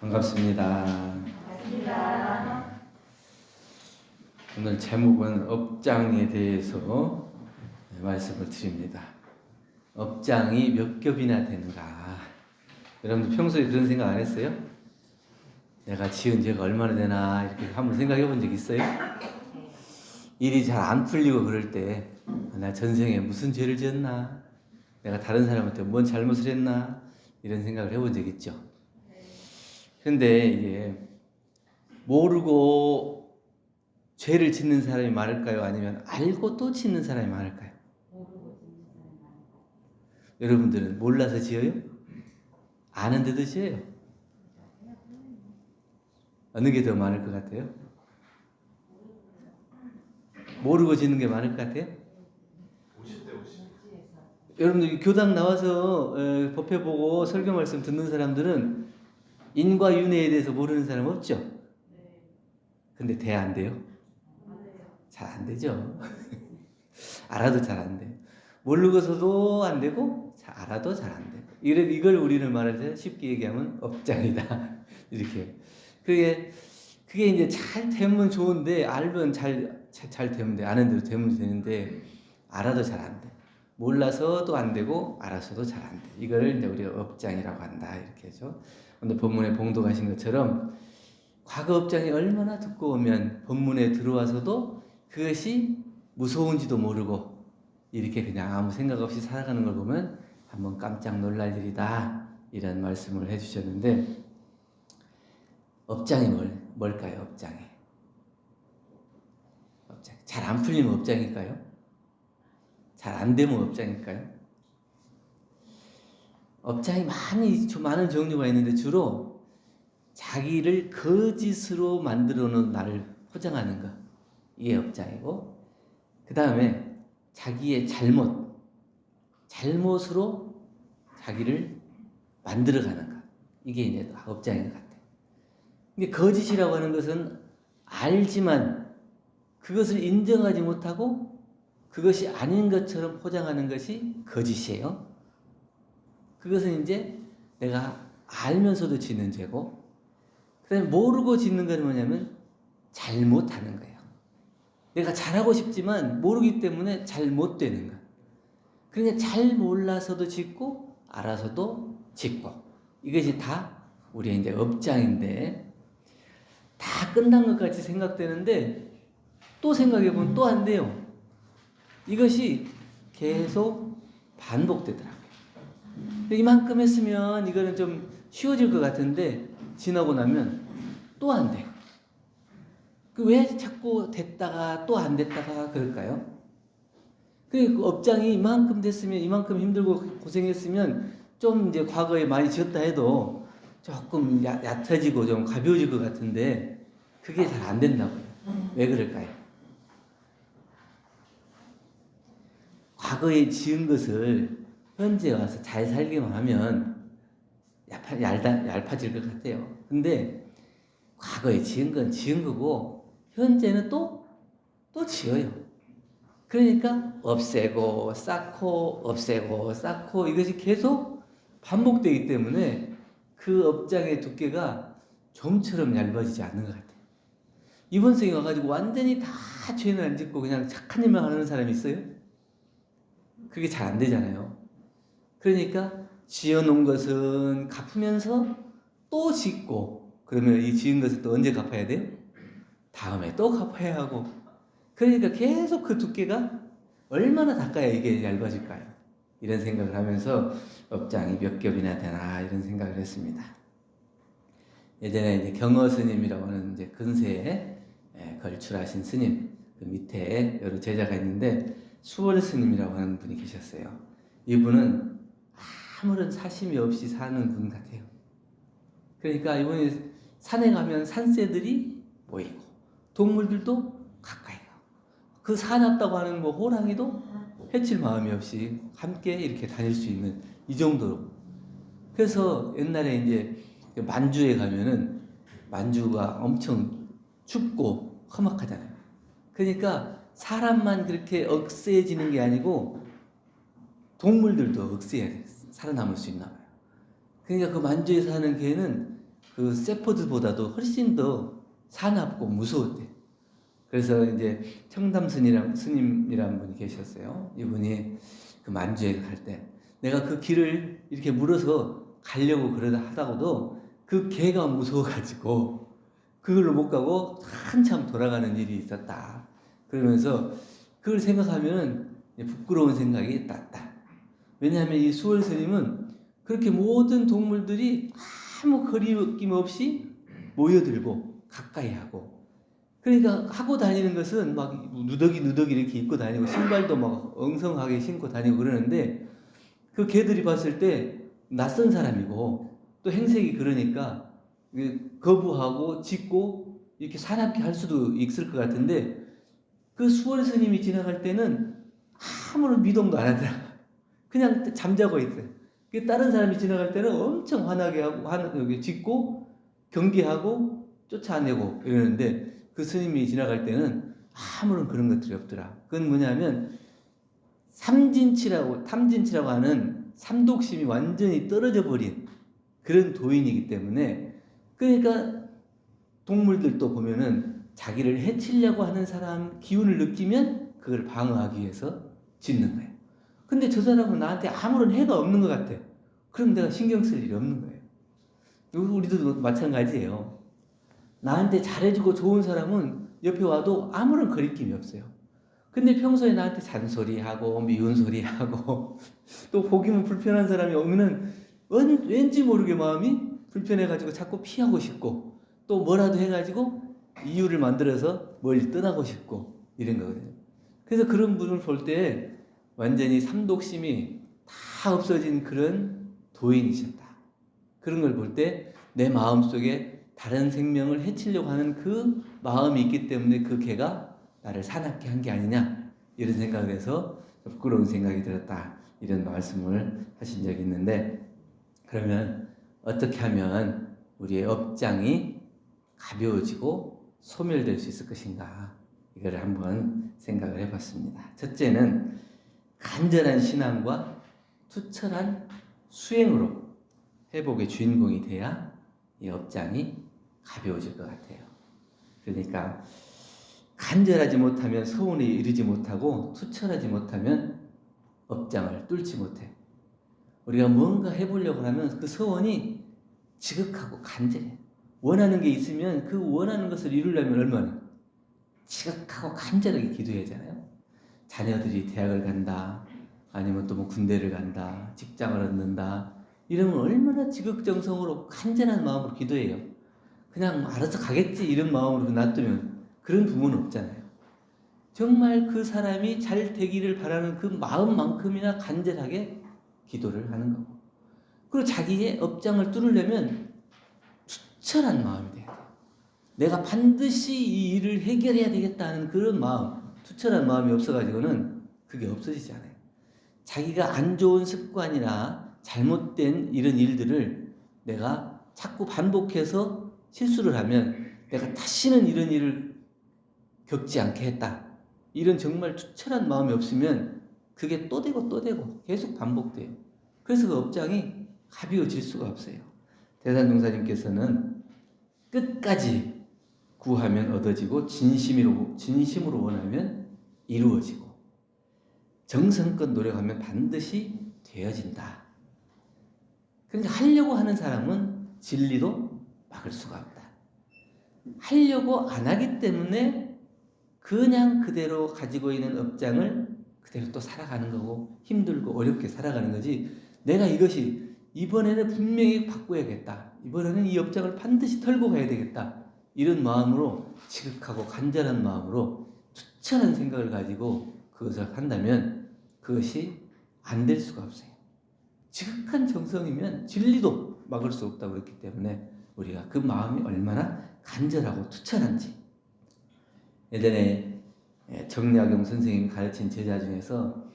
반갑습니다. 반갑습니다. 오늘 제목은 업장에 대해서 말씀을 드립니다. 업장이 몇 겹이나 되는가? 여러분들 평소에 그런 생각 안 했어요? 내가 지은 죄가 얼마나 되나 이렇게 한번 생각해 본 적 있어요? 일이 잘 안 풀리고 그럴 때 나 전생에 무슨 죄를 지었나? 내가 다른 사람한테 뭔 잘못을 했나? 이런 생각을 해본 적 있죠. 근데 이게 모르고 죄를 짓는 사람이 많을까요? 아니면 알고 또 짓는 사람이 많을까요? 여러분들은 몰라서 지어요? 아는데도 지어요? 어느 게 더 많을 것 같아요? 모르고 짓는 게 많을 것 같아요? 50대 50. 여러분들 교당 나와서 법회 보고 설교 말씀 듣는 사람들은 인과 윤회에 대해서 모르는 사람 없죠? 근데 돼 안 돼요? 잘 안 되죠. 알아도 잘 안 돼요. 모르고서도 안 되고 알아도 잘 안 돼요. 이걸 우리는 말할 때 쉽게 얘기하면 업장이다. 이렇게. 그게 이제 잘 되면 좋은데 알면 잘 되면 돼. 아는 대로 되면 되는데 알아도 잘 안 돼. 몰라서도 안 되고 알아서도 잘 안 돼. 이걸 이제 우리가 업장이라고 한다. 이렇게 하죠. 오늘 본문에 봉독하신 것처럼 과거 업장이 얼마나 두꺼우면 본문에 들어와서도 그것이 무서운지도 모르고 이렇게 그냥 아무 생각 없이 살아가는 걸 보면 한번 깜짝 놀랄 일이다. 이런 말씀을 해주셨는데 업장이 뭘까요? 업장 잘 안 풀리면 업장일까요? 잘 안 되면 업장일까요? 업장이 많은 종류가 있는데 주로 자기를 거짓으로 만들어 놓은 나를 포장하는 것, 이게 업장이고, 그 다음에 자기의 잘못으로 자기를 만들어가는 것, 이게 이제 업장인 것 같아요. 근데 거짓이라고 하는 것은 알지만 그것을 인정하지 못하고 그것이 아닌 것처럼 포장하는 것이 거짓이에요. 그것은 이제 내가 알면서도 짓는 죄고, 그 다음에 모르고 짓는 건 뭐냐면 잘못하는 거예요. 내가 잘하고 싶지만 모르기 때문에 잘 못 되는 거야. 그러니까 잘 몰라서도 짓고 알아서도 짓고, 이것이 다 우리의 이제 업장인데, 다 끝난 것 같이 생각되는데 또 생각해보면 또 안 돼요. 이것이 계속 반복되더라고요. 이만큼 했으면 이거는 좀 쉬워질 것 같은데 지나고 나면 또 안 돼요. 왜 자꾸 됐다가 또 안 됐다가 그럴까요? 그 업장이 이만큼 됐으면, 이만큼 힘들고 고생했으면 좀 이제 과거에 많이 지었다 해도 조금 얕아지고 좀 가벼워질 것 같은데 그게 잘 안 된다고요. 왜 그럴까요? 과거에 지은 것을 현재 와서 잘 살기만 하면 얇아질 것 같아요. 근데 과거에 지은 건 지은 거고 현재는 또 지어요. 그러니까 없애고 쌓고 없애고 쌓고 이것이 계속 반복되기 때문에 그 업장의 두께가 점처럼 얇아지지 않는 것 같아요. 이번 생에 와가지고 완전히 다 죄는 안 짓고 그냥 착한 일만 하는 사람이 있어요? 그게 잘 안 되잖아요. 그러니까 지어놓은 것은 갚으면서 또 짓고, 그러면 이 지은 것을 또 언제 갚아야 돼요? 다음에 또 갚아야 하고. 그러니까 계속 그 두께가 얼마나 닦아야 이게 얇아질까요? 이런 생각을 하면서 업장이 몇 겹이나 되나 이런 생각을 했습니다. 예전에 이제 경어 스님이라고 하는 이제 근세에 걸출하신 스님, 그 밑에 여러 제자가 있는데 수월 스님이라고 하는 분이 계셨어요. 이분은 아무런 사심이 없이 사는 분 같아요. 그러니까 이분이 산에 가면 산새들이 보이고 동물들도 가까이 가고, 그 사납다고 하는 뭐 호랑이도 해칠 마음이 없이 함께 이렇게 다닐 수 있는 이 정도로. 그래서 옛날에 이제 만주에 가면은 만주가 엄청 춥고 험악하잖아요. 그러니까 사람만 그렇게 억세지는 게 아니고 동물들도 억세해야 돼. 살아남을 수 있나 봐요. 그러니까 그 만주에 사는 개는 그 세포드보다도 훨씬 더 사납고 무서웠대. 그래서 이제 청담 스님이라는 분이 계셨어요. 이분이 그 만주에 갈 때 내가 그 길을 이렇게 물어서 가려고 그러다 하다가도 그 개가 무서워가지고 그걸로 못 가고 한참 돌아가는 일이 있었다. 그러면서 그걸 생각하면 부끄러운 생각이 났다. 왜냐하면 이 수월 스님은 그렇게 모든 동물들이 아무 거리낌 없이 모여들고 가까이 하고, 그러니까 하고 다니는 것은 막 누더기 이렇게 입고 다니고 신발도 막 엉성하게 신고 다니고 그러는데 그 개들이 봤을 때 낯선 사람이고 또 행색이 그러니까 거부하고 짖고 이렇게 사납게 할 수도 있을 것 같은데 그 수월 스님이 지나갈 때는 아무런 미동도 안 하더라. 그냥 잠자고 있어요. 다른 사람이 지나갈 때는 엄청 화나게 하고 여기 짖고 경계하고 쫓아내고 이러는데 그 스님이 지나갈 때는 아무런 그런 것들이 없더라. 그건 뭐냐면 탐진치라고 하는 삼독심이 완전히 떨어져 버린 그런 도인이기 때문에, 그러니까 동물들도 보면은 자기를 해치려고 하는 사람 기운을 느끼면 그걸 방어하기 위해서 짖는 거예요. 근데 저 사람은 나한테 아무런 해가 없는 것 같아. 그럼 내가 신경 쓸 일이 없는 거예요. 우리도 마찬가지예요. 나한테 잘해주고 좋은 사람은 옆에 와도 아무런 거리낌이 없어요. 근데 평소에 나한테 잔소리하고 미운 소리하고 또 보기만 불편한 사람이 오면은 왠지 모르게 마음이 불편해가지고 자꾸 피하고 싶고 또 뭐라도 해가지고 이유를 만들어서 멀리 떠나고 싶고 이런 거거든요. 그래서 그런 분을 볼 때 완전히 삼독심이 다 없어진 그런 도인이셨다. 그런 걸 볼 때 내 마음속에 다른 생명을 해치려고 하는 그 마음이 있기 때문에 그 개가 나를 사납게 한 게 아니냐 이런 생각을 해서 부끄러운 생각이 들었다 이런 말씀을 하신 적이 있는데, 그러면 어떻게 하면 우리의 업장이 가벼워지고 소멸될 수 있을 것인가, 이거를 한번 생각을 해봤습니다. 첫째는 간절한 신앙과 투철한 수행으로 회복의 주인공이 돼야 이 업장이 가벼워질 것 같아요. 그러니까 간절하지 못하면 소원에 이르지 못하고 투철하지 못하면 업장을 뚫지 못해. 우리가 뭔가 해보려고 하면 그 소원이 지극하고 간절해. 원하는 게 있으면 그 원하는 것을 이루려면 얼마나 지극하고 간절하게 기도해야 하잖아요. 자녀들이 대학을 간다, 아니면 또 뭐 군대를 간다, 직장을 얻는다, 이러면 얼마나 지극정성으로 간절한 마음으로 기도해요. 그냥 알아서 가겠지 이런 마음으로 놔두면 그런 부모는 없잖아요. 정말 그 사람이 잘 되기를 바라는 그 마음만큼이나 간절하게 기도를 하는 거고, 그리고 자기의 업장을 뚫으려면 투철한 마음이 돼야 돼요. 내가 반드시 이 일을 해결해야 되겠다는 그런 마음, 투철한 마음이 없어가지고는 그게 없어지지 않아요. 자기가 안 좋은 습관이나 잘못된 이런 일들을 내가 자꾸 반복해서 실수를 하면 내가 다시는 이런 일을 겪지 않게 했다, 이런 정말 투철한 마음이 없으면 그게 또 되고 또 되고 계속 반복돼요. 그래서 그 업장이 가벼워질 수가 없어요. 대산종사님께서는 끝까지 구하면 얻어지고 진심으로 원하면 이루어지고 정성껏 노력하면 반드시 되어진다. 그러니까 하려고 하는 사람은 진리도 막을 수가 없다. 하려고 안 하기 때문에 그냥 그대로 가지고 있는 업장을 그대로 또 살아가는 거고 힘들고 어렵게 살아가는 거지, 내가 이것이 이번에는 분명히 바꿔야겠다, 이번에는 이 업장을 반드시 털고 가야 되겠다, 이런 마음으로 지극하고 간절한 마음으로 투철한 생각을 가지고 그것을 한다면 그것이 안 될 수가 없어요. 지극한 정성이면 진리도 막을 수 없다고 그랬기 때문에 우리가 그 마음이 얼마나 간절하고 투철한지. 예전에 정약용 선생님이 가르친 제자 중에서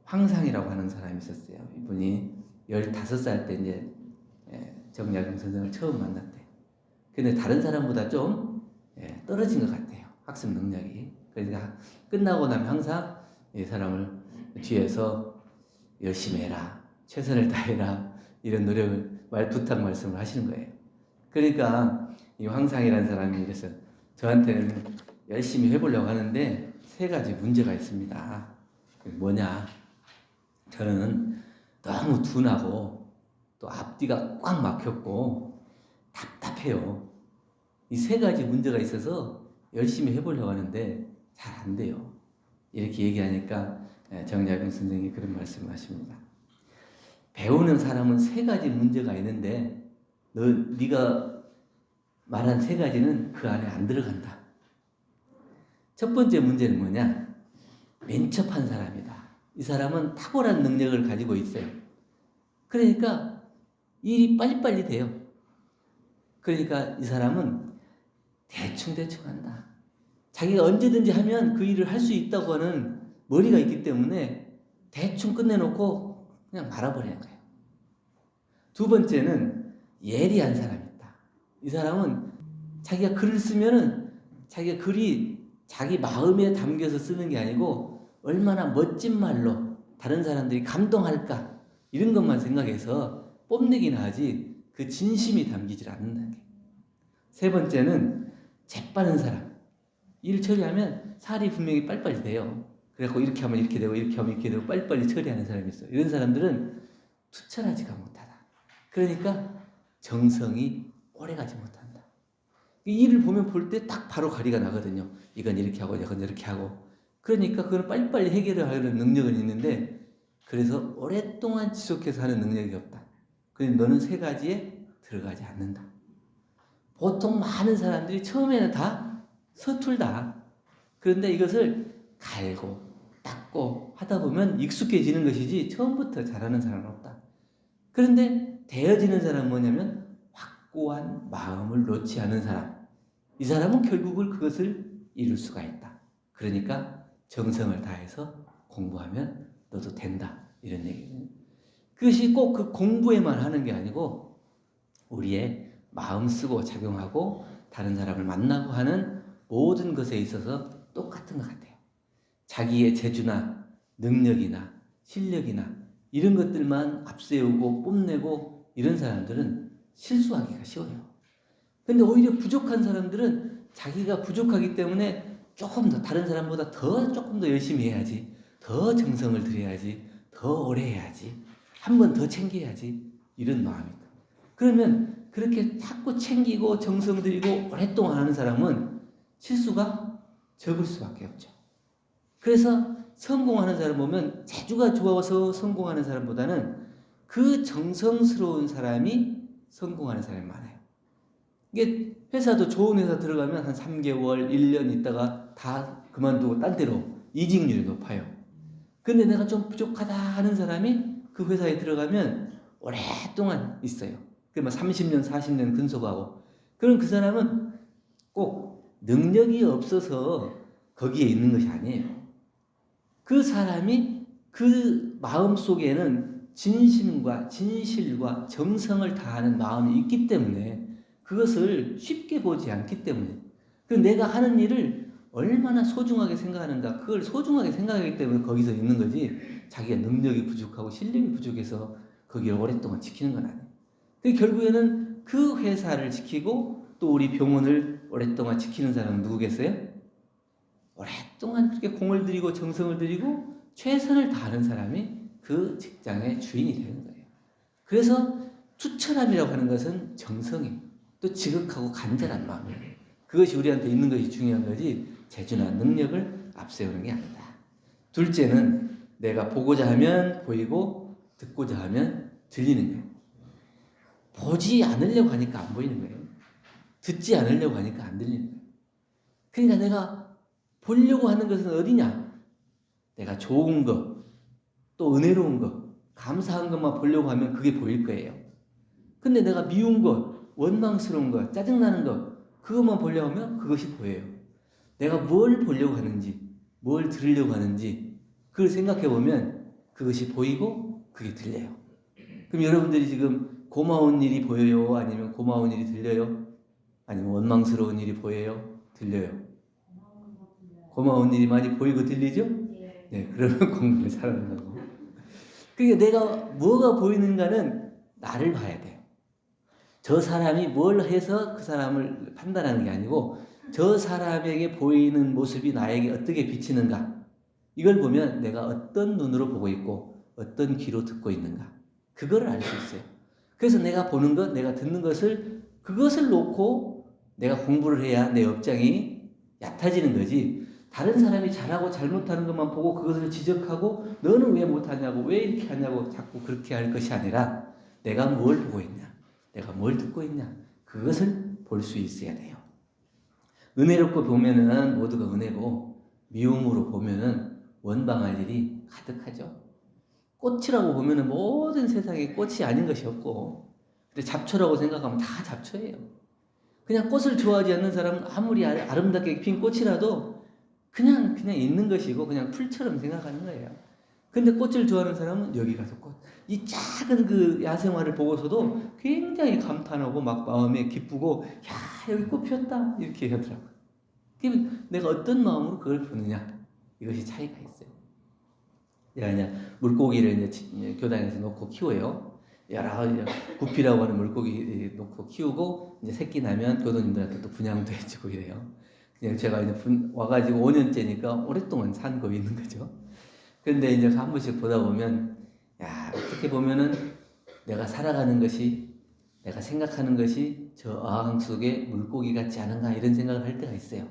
황상이라고 하는 사람이 있었어요. 이분이 15살 때 이제 정약용 선생을 처음 만났대. 근데 다른 사람보다 좀 떨어진 것 같아요, 학습 능력이. 그러니까 끝나고 나면 항상 이 사람을 뒤에서 열심히 해라, 최선을 다해라, 이런 노력을 부탁 말씀을 하시는 거예요. 그러니까 이 황상이라는 사람이 이래서 저한테는 열심히 해보려고 하는데 세 가지 문제가 있습니다. 뭐냐? 저는 너무 둔하고 또 앞뒤가 꽉 막혔고 답답해요. 이 세 가지 문제가 있어서 열심히 해보려고 하는데 잘 안 돼요. 이렇게 얘기하니까 정약용 선생님이 그런 말씀을 하십니다. 배우는 사람은 세 가지 문제가 있는데 네가 말한 세 가지는 그 안에 안 들어간다. 첫 번째 문제는 뭐냐? 민첩한 사람이다. 이 사람은 탁월한 능력을 가지고 있어요. 그러니까 일이 빨리빨리 돼요. 그러니까 이 사람은 대충대충 한다. 자기가 언제든지 하면 그 일을 할 수 있다고 하는 머리가 있기 때문에 대충 끝내놓고 그냥 말아버리는 거예요. 두 번째는 예리한 사람이 있다. 이 사람은 자기가 글을 쓰면은 자기가 글이 자기 마음에 담겨서 쓰는 게 아니고 얼마나 멋진 말로 다른 사람들이 감동할까 이런 것만 생각해서 뽐내기나 하지 그 진심이 담기질 않는다는 게. 세 번째는 재빠른 사람. 일 처리하면 살이 분명히 빨리빨리 돼요. 그래갖고 이렇게 하면 이렇게 되고 이렇게 하면 이렇게 되고 빨리빨리 처리하는 사람이 있어요. 이런 사람들은 투철하지가 못하다. 그러니까 정성이 오래가지 못한다. 이 일을 보면 볼 때 딱 바로 가리가 나거든요. 이건 이렇게 하고 이건 이렇게 하고. 그러니까 그걸 빨리빨리 해결을 하려는 능력은 있는데 그래서 오랫동안 지속해서 하는 능력이 없다. 그래서 너는 세 가지에 들어가지 않는다. 보통 많은 사람들이 처음에는 다 서툴다. 그런데 이것을 갈고 닦고 하다 보면 익숙해지는 것이지 처음부터 잘하는 사람은 없다. 그런데 되어지는 사람은 뭐냐면 확고한 마음을 놓지 않은 사람. 이 사람은 결국은 그것을 이룰 수가 있다. 그러니까 정성을 다해서 공부하면 너도 된다. 이런 얘기거든요. 그것이 꼭 그 공부에만 하는 게 아니고 우리의 마음 쓰고 작용하고 다른 사람을 만나고 하는 모든 것에 있어서 똑같은 것 같아요. 자기의 재주나 능력이나 실력이나 이런 것들만 앞세우고 뽐내고 이런 사람들은 실수하기가 쉬워요. 근데 오히려 부족한 사람들은 자기가 부족하기 때문에 조금 더 다른 사람보다 조금 더 열심히 해야지, 더 정성을 들여야지, 더 오래 해야지, 한 번 더 챙겨야지 이런 마음이다. 그러면 그렇게 자꾸 챙기고 정성 들이고 오랫동안 하는 사람은 실수가 적을 수밖에 없죠. 그래서 성공하는 사람 보면 재주가 좋아서 성공하는 사람보다는 그 정성스러운 사람이 성공하는 사람이 많아요. 이게 회사도 좋은 회사 들어가면 한 3개월, 1년 있다가 다 그만두고 딴 데로 이직률이 높아요. 근데 내가 좀 부족하다 하는 사람이 그 회사에 들어가면 오랫동안 있어요. 그러면 30년, 40년 근속하고. 그럼 그 사람은 꼭 능력이 없어서 거기에 있는 것이 아니에요. 그 사람이 그 마음 속에는 진심과 진실과 정성을 다하는 마음이 있기 때문에 그것을 쉽게 보지 않기 때문에 그 내가 하는 일을 얼마나 소중하게 생각하는가 그걸 소중하게 생각하기 때문에 거기서 있는 거지 자기가 능력이 부족하고 실력이 부족해서 거기를 오랫동안 지키는 건 아니에요. 결국에는 그 회사를 지키고 또 우리 병원을 오랫동안 지키는 사람은 누구겠어요? 오랫동안 그렇게 공을 들이고 정성을 들이고 최선을 다하는 사람이 그 직장의 주인이 되는 거예요. 그래서 투철함이라고 하는 것은 정성이에요. 또 지극하고 간절한 마음이에요. 그것이 우리한테 있는 것이 중요한 거지 재주나 능력을 앞세우는 게 아니다. 둘째는 내가 보고자 하면 보이고 듣고자 하면 들리는 거예요. 보지 않으려고 하니까 안 보이는 거예요. 듣지 않으려고 하니까 안 들리는 거예요. 그러니까 내가 보려고 하는 것은 어디냐? 내가 좋은 것, 또 은혜로운 것, 감사한 것만 보려고 하면 그게 보일 거예요. 근데 내가 미운 것, 원망스러운 것, 짜증나는 것, 그것만 보려고 하면 그것이 보여요. 내가 뭘 보려고 하는지, 뭘 들으려고 하는지, 그걸 생각해 보면 그것이 보이고 그게 들려요. 그럼 여러분들이 지금 고마운 일이 보여요? 아니면 고마운 일이 들려요? 아니면 원망스러운 일이 보여요? 들려요? 고마운 일이 많이 보이고 들리죠? 네, 그러면 공부를 잘하는 거고. 그러니까 내가 뭐가 보이는가는 나를 봐야 돼요. 저 사람이 뭘 해서 그 사람을 판단하는 게 아니고 저 사람에게 보이는 모습이 나에게 어떻게 비치는가, 이걸 보면 내가 어떤 눈으로 보고 있고 어떤 귀로 듣고 있는가, 그거를 알 수 있어요. 그래서 내가 보는 것, 내가 듣는 것을, 그것을 놓고 내가 공부를 해야 내 업장이 얕아지는 거지. 다른 사람이 잘하고 잘못하는 것만 보고 그것을 지적하고 너는 왜 못하냐고, 왜 이렇게 하냐고 자꾸 그렇게 할 것이 아니라 내가 뭘 보고 있냐, 내가 뭘 듣고 있냐, 그것을 볼 수 있어야 돼요. 은혜롭고 보면은 모두가 은혜고, 미움으로 보면은 원방할 일이 가득하죠. 꽃이라고 보면은 모든 세상에 꽃이 아닌 것이 없고, 근데 잡초라고 생각하면 다 잡초예요. 그냥 꽃을 좋아하지 않는 사람은 아무리 아름답게 핀 꽃이라도 그냥 있는 것이고 그냥 풀처럼 생각하는 거예요. 근데 꽃을 좋아하는 사람은 여기 가서 꽃, 이 작은 그 야생화를 보고서도 굉장히 감탄하고 막 마음에 기쁘고, 야, 여기 꽃 피었다, 이렇게 하더라고요. 그럼 내가 어떤 마음으로 그걸 보느냐, 이것이 차이가 있어요. 제가 이제 물고기를 이제 교단에서 놓고 키워요. 여러 구피라고 하는 물고기 놓고 키우고, 이제 새끼 나면 교도님들한테 또 분양도 해주고 이래요. 그냥 제가 이제 와가지고 5년째니까 오랫동안 산 거 있는 거죠. 그런데 이제 한 번씩 보다 보면, 야, 어떻게 보면은 내가 살아가는 것이, 내가 생각하는 것이 저 어항 속에 물고기 같지 않은가, 이런 생각을 할 때가 있어요.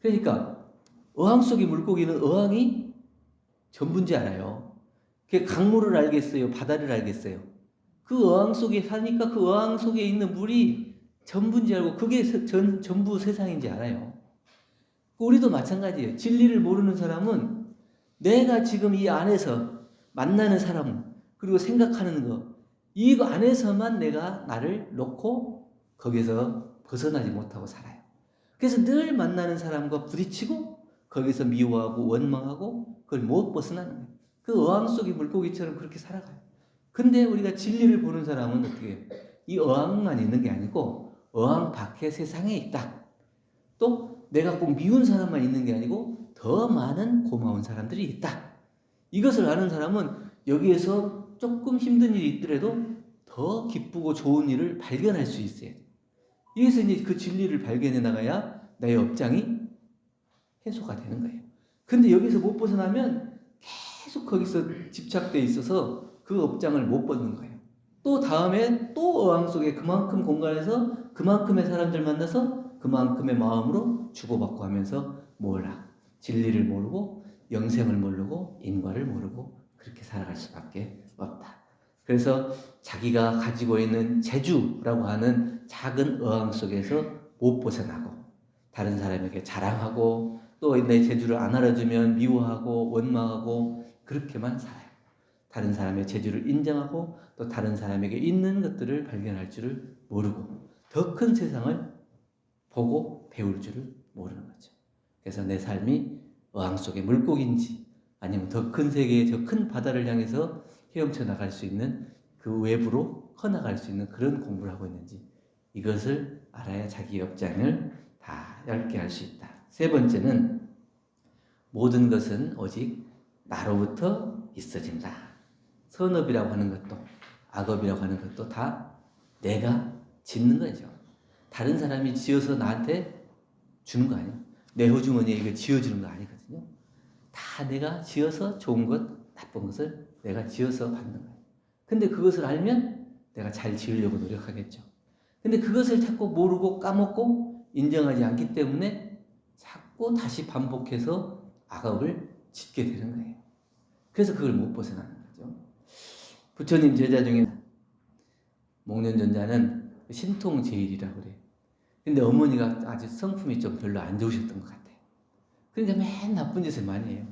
그러니까 어항 속의 물고기는 어항이 전부인지 알아요. 그 강물을 알겠어요, 바다를 알겠어요. 그 어항 속에 사니까 그 어항 속에 있는 물이 전부인지 알고 그게 전부 세상인지 알아요. 우리도 마찬가지예요. 진리를 모르는 사람은 내가 지금 이 안에서 만나는 사람, 그리고 생각하는 거, 이 안에서만 내가 나를 놓고 거기서 벗어나지 못하고 살아요. 그래서 늘 만나는 사람과 부딪히고 거기서 미워하고 원망하고 그걸 못 벗어나는 거예요. 그 어항 속의 물고기처럼 그렇게 살아가요. 근데 우리가 진리를 보는 사람은 어떻게 해요? 이 어항만 있는 게 아니고 어항 밖에 세상에 있다. 또 내가 꼭 미운 사람만 있는 게 아니고 더 많은 고마운 사람들이 있다. 이것을 아는 사람은 여기에서 조금 힘든 일이 있더라도 더 기쁘고 좋은 일을 발견할 수 있어요. 이래서 이제 그 진리를 발견해 나가야 나의 업장이 해소가 되는 거예요. 근데 여기서 못 벗어나면 계속 거기서 집착돼 있어서 그 업장을 못 벗는 거예요. 또 다음에 또 어항 속에 그만큼 공간에서 그만큼의 사람들 만나서 그만큼의 마음으로 주고받고 하면서 몰라. 진리를 모르고 영생을 모르고 인과를 모르고 그렇게 살아갈 수밖에 없다. 그래서 자기가 가지고 있는 재주라고 하는 작은 어항 속에서 못 벗어나고 다른 사람에게 자랑하고 또 내 재주를 안 알아주면 미워하고 원망하고 그렇게만 살아요. 다른 사람의 재주를 인정하고 또 다른 사람에게 있는 것들을 발견할 줄을 모르고 더 큰 세상을 보고 배울 줄을 모르는 거죠. 그래서 내 삶이 어항 속의 물고기인지 아니면 더 큰 세계의 저 큰 바다를 향해서 헤엄쳐 나갈 수 있는 그 외부로 커나갈 수 있는 그런 공부를 하고 있는지, 이것을 알아야 자기 업장을 다 얇게 할 수 있다. 세 번째는 모든 것은 오직 나로부터 있어진다. 선업이라고 하는 것도 악업이라고 하는 것도 다 내가 짓는 거죠. 다른 사람이 지어서 나한테 주는 거 아니에요. 내 호주머니에 이거 지어주는 거 아니거든요. 다 내가 지어서 좋은 것, 나쁜 것을 내가 지어서 받는 거예요. 근데 그것을 알면 내가 잘 지으려고 노력하겠죠. 근데 그것을 자꾸 모르고 까먹고 인정하지 않기 때문에 자꾸 다시 반복해서 악업을 짓게 되는 거예요. 그래서 그걸 못 벗어나는 거죠. 부처님 제자 중에 목련존자는 신통제일이라고 그래요. 근데 어머니가 아주 성품이 좀 별로 안 좋으셨던 것 같아요. 그러니까 맨 나쁜 짓을 많이 해요.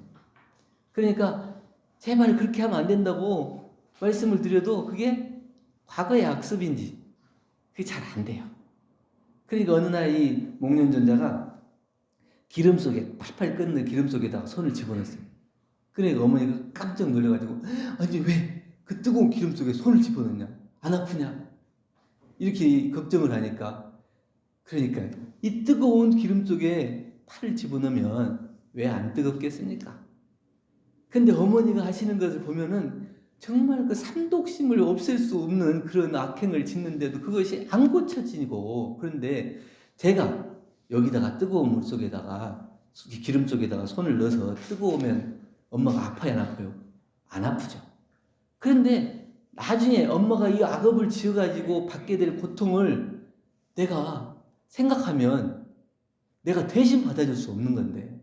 그러니까 제발 그렇게 하면 안 된다고 말씀을 드려도 그게 과거의 악습인지 그게 잘 안 돼요. 그러니까 어느 날 이 목련존자가 기름 속에 팔팔 끓는 기름 속에다가 손을 집어넣었어요. 그러니까 어머니가 깜짝 놀라가지고, 아니 왜 그 뜨거운 기름 속에 손을 집어넣냐? 안 아프냐? 이렇게 걱정을 하니까, 그러니까 이 뜨거운 기름 속에 팔을 집어넣으면 왜 안 뜨겁겠습니까? 근데 어머니가 하시는 것을 보면은 정말 그 삼독심을 없앨 수 없는 그런 악행을 짓는데도 그것이 안 고쳐지고, 그런데 제가 여기다가 뜨거운 물 속에다가 기름 속에다가 손을 넣어서 뜨거우면 엄마가 아파요, 안 아파요? 안 아프죠. 그런데 나중에 엄마가 이 악업을 지어가지고 받게 될 고통을 내가 생각하면 내가 대신 받아줄 수 없는 건데,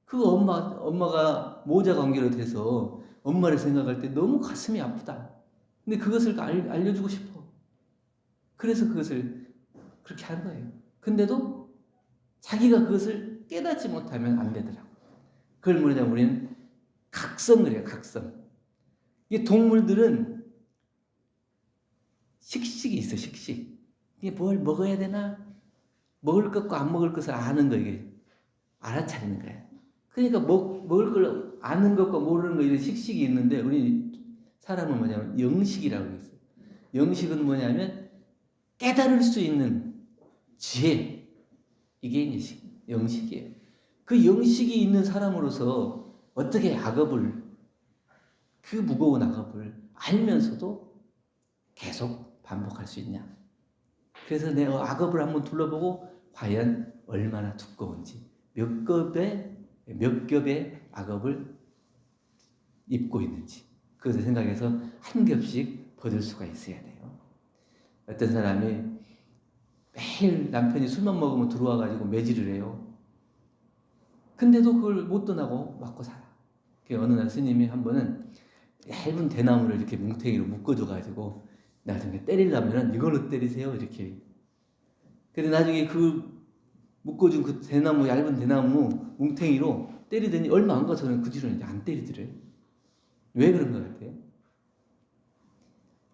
그 엄마가 모자 관계로 돼서 엄마를 생각할 때 너무 가슴이 아프다. 근데 그것을 알려주고 싶어. 그래서 그것을 그렇게 하는 거예요. 근데도 자기가 그것을 깨닫지 못하면 안 되더라고. 그걸 뭐냐면 우리는 각성을 해요, 각성. 이게 동물들은 식식이 있어, 식식. 이게 뭘 먹어야 되나? 먹을 것과 안 먹을 것을 아는 거, 이게. 알아차리는 거예요. 그러니까 먹을 걸 아는 것과 모르는 거, 이런 식식이 있는데, 우리 사람은 뭐냐면 영식이라고 있어요. 영식은 뭐냐면 깨달을 수 있는 지혜. 이게 이제 영식이에요. 그 영식이 있는 사람으로서 어떻게 악업을, 그 무거운 악업을 알면서도 계속 반복할 수 있냐. 그래서 내가 악업을 한번 둘러보고 과연 얼마나 두꺼운지, 몇 겹의 악업을 입고 있는지, 그것을 생각해서 한 겹씩 벗을 수가 있어야 돼요. 어떤 사람이 매일 남편이 술만 먹으면 들어와가지고 매질을 해요. 근데도 그걸 못 떠나고 맞고 살아. 어느 날 스님이 한 번은 얇은 대나무를 이렇게 뭉탱이로 묶어줘가지고 나중에 때리려면 이걸로 때리세요, 이렇게. 근데 나중에 그 묶어준 그 대나무, 얇은 대나무 뭉탱이로 때리더니 얼마 안 가서는 그 뒤로는 이제 안 때리더래요. 왜 그런 것 같아요?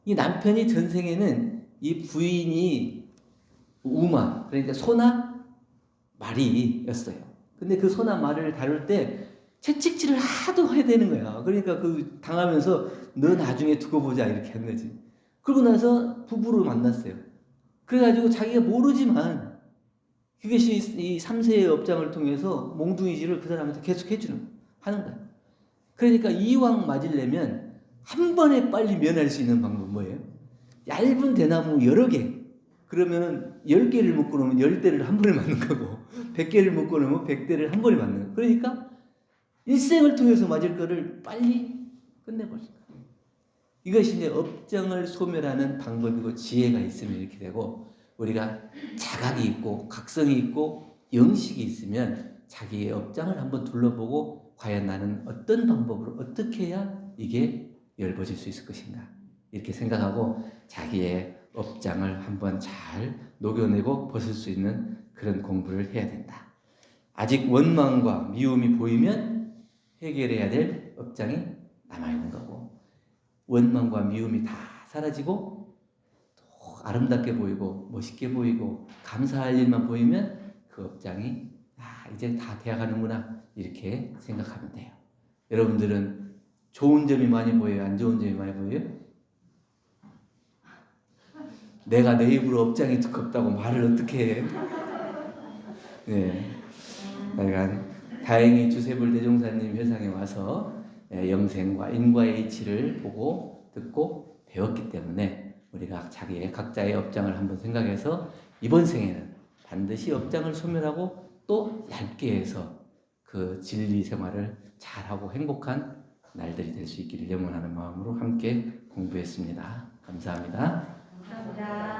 이 남편이 전생에는 이 부인이 우마, 그러니까 소나 말이었어요. 근데 그 소나 말을 다룰 때 채찍질을 하도 해야 되는 거야. 그러니까 그 당하면서 너 나중에 두고 보자 이렇게 한 거지. 그러고 나서 부부를 만났어요. 그래가지고 자기가 모르지만 그것이 이 3세의 업장을 통해서 몽둥이질을 그 사람한테 계속 하는 거야. 그러니까 이왕 맞으려면 한 번에 빨리 면할 수 있는 방법은 뭐예요? 얇은 대나무 여러 개. 그러면은 10개를 묶고 놓으면 10대를 한 번에 맞는 거고, 100개를 묶고 놓으면 100대를 한 번에 맞는 거고. 그러니까 일생을 통해서 맞을 거를 빨리 끝내버린 거예요. 이것이 이제 업장을 소멸하는 방법이고 지혜가 있으면 이렇게 되고, 우리가 자각이 있고 각성이 있고 영식이 있으면 자기의 업장을 한번 둘러보고 과연 나는 어떤 방법으로 어떻게 해야 이게 열어질 수 있을 것인가, 이렇게 생각하고 자기의 업장을 한번 잘 녹여내고 벗을 수 있는 그런 공부를 해야 된다. 아직 원망과 미움이 보이면 해결해야 될 업장이 남아있는 거고, 원망과 미움이 다 사라지고 또 아름답게 보이고 멋있게 보이고 감사할 일만 보이면 그 업장이 이제 다 돼가는구나, 이렇게 생각하면 돼요. 여러분들은 좋은 점이 많이 보여요? 안 좋은 점이 많이 보여요? 내가 내 입으로 업장이 두껍다고 말을 어떻게 해? 네. 다행히 주세불 대종사님 회상에 와서 영생과 인과의 이치를 보고 듣고 배웠기 때문에 우리가 각자의 업장을 한번 생각해서 이번 생에는 반드시 업장을 소멸하고 또 얇게 해서 그 진리 생활을 잘하고 행복한 날들이 될 수 있기를 염원하는 마음으로 함께 공부했습니다. 감사합니다. 감사합니다.